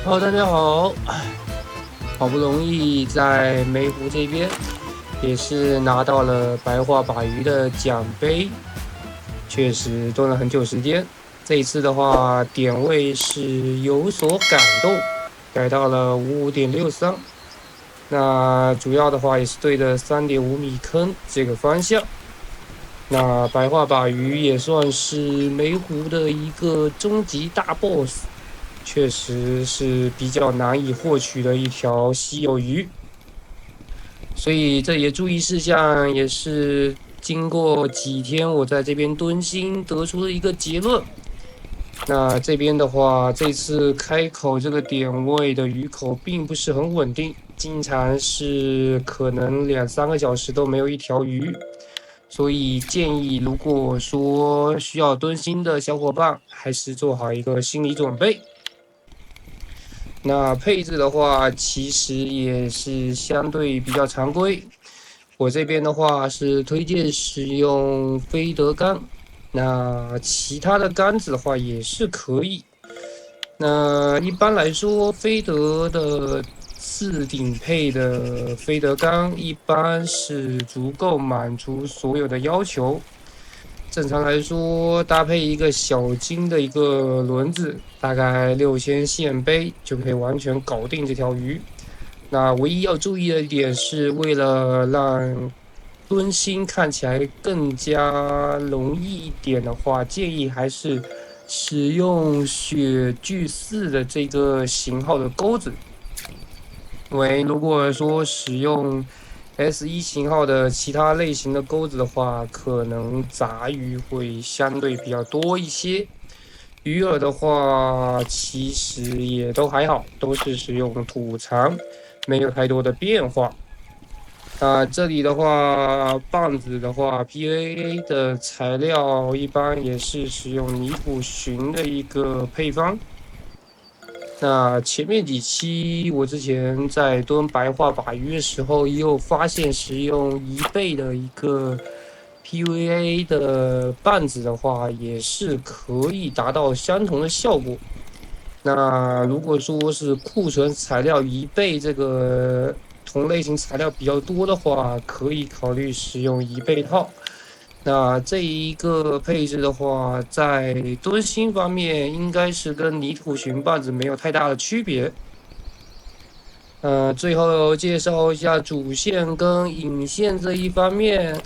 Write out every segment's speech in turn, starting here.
Hello，大家好，好不容易在梅湖这边也是拿到了白话把鱼的奖杯，确实蹲了很久时间。这一次的话，点位是有所改动，改到了55.63。那主要的话也是对着3.5米坑这个方向。那白话把鱼也算是梅湖的一个终极大 BOSS，确实是比较难以获取的一条稀有鱼，所以这也注意事项也是经过几天我在这边蹲心得出的一个结论。那这边的话，这次开口这个点位的鱼口并不是很稳定，经常是可能2、3个小时都没有一条鱼。所以建议，如果说需要蹲心的小伙伴，还是做好一个心理准备。那配置的话，其实也是相对比较常规。我这边的话是推荐使用飞德杆，那其他的杆子的话也是可以。那一般来说，飞德的次顶配的飞德杆一般是足够满足所有的要求。正常来说，搭配一个小金的一个轮子，大概6000线杯就可以完全搞定这条鱼。那唯一要注意的一点是，为了让蹲心看起来更加容易一点的话，建议还是使用雪具4的这个型号的钩子。因为如果说使用 S1型号的其他类型的钩子的话，可能杂鱼会相对比较多一些。鱼饵的话，其实也都还好，都是使用土长，没有太多的变化。这里的话，棒子的话，PVA 的材料一般也是使用泥土寻的一个配方。那前面几期我之前在蹲白话把鱼的时候，也有发现使用1倍的一个 PVA 的棒子的话，也是可以达到相同的效果。那如果说是库存材料1倍这个同类型材料比较多的话，可以考虑使用1倍套。那这一个配置的话，在蹲心方面应该是跟泥土寻棒子没有太大的区别。最后介绍一下主线跟引线这一方面。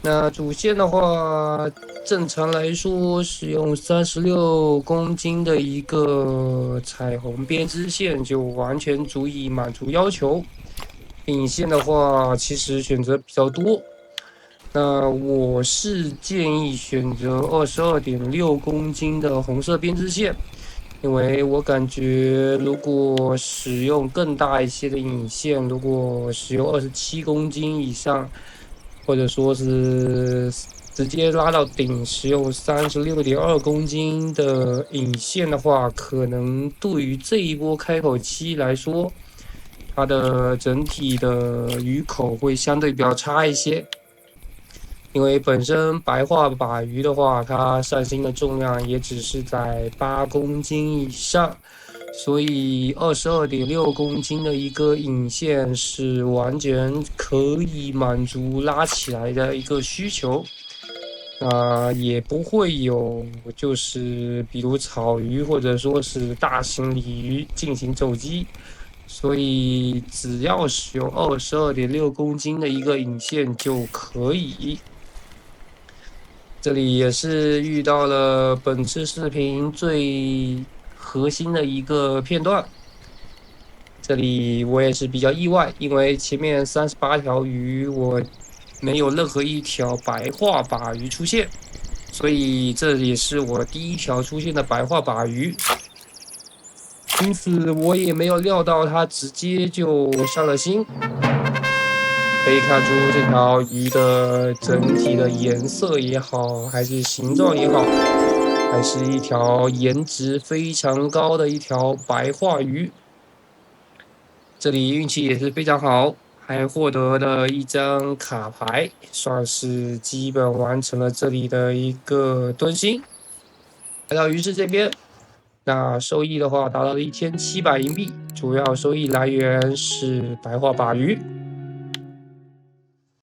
那主线的话，正常来说使用36公斤的一个彩虹编织线就完全足以满足要求。引线的话，其实选择比较多。那我是建议选择22.6公斤的红色编织线，因为我感觉如果使用更大一些的引线，如果使用27公斤以上，或者说是直接拉到顶，使用36.2公斤的引线的话，可能对于这一波开口期来说，它的整体的鱼口会相对比较差一些。因为本身白化把鱼的话，它上新的重量也只是在8公斤以上，所以22.6公斤的一个引线是完全可以满足拉起来的一个需求。也不会有就是比如草鱼或者说是大型鲤鱼进行走击，所以只要使用22.6公斤的一个引线就可以。这里也是遇到了本次视频最核心的一个片段。这里我也是比较意外，因为前面38条鱼我没有任何一条白化把鱼出现，所以这也是我第一条出现的白化把鱼。因此我也没有料到它直接就上了新。可以看出这条鱼的整体的颜色也好，还是形状也好，还是一条颜值非常高的一条白化鱼。这里运气也是非常好，还获得了一张卡牌，算是基本完成了这里的一个蹲心。来到鱼市这边，那收益的话达到了1700银币，主要收益来源是白化鲅鱼。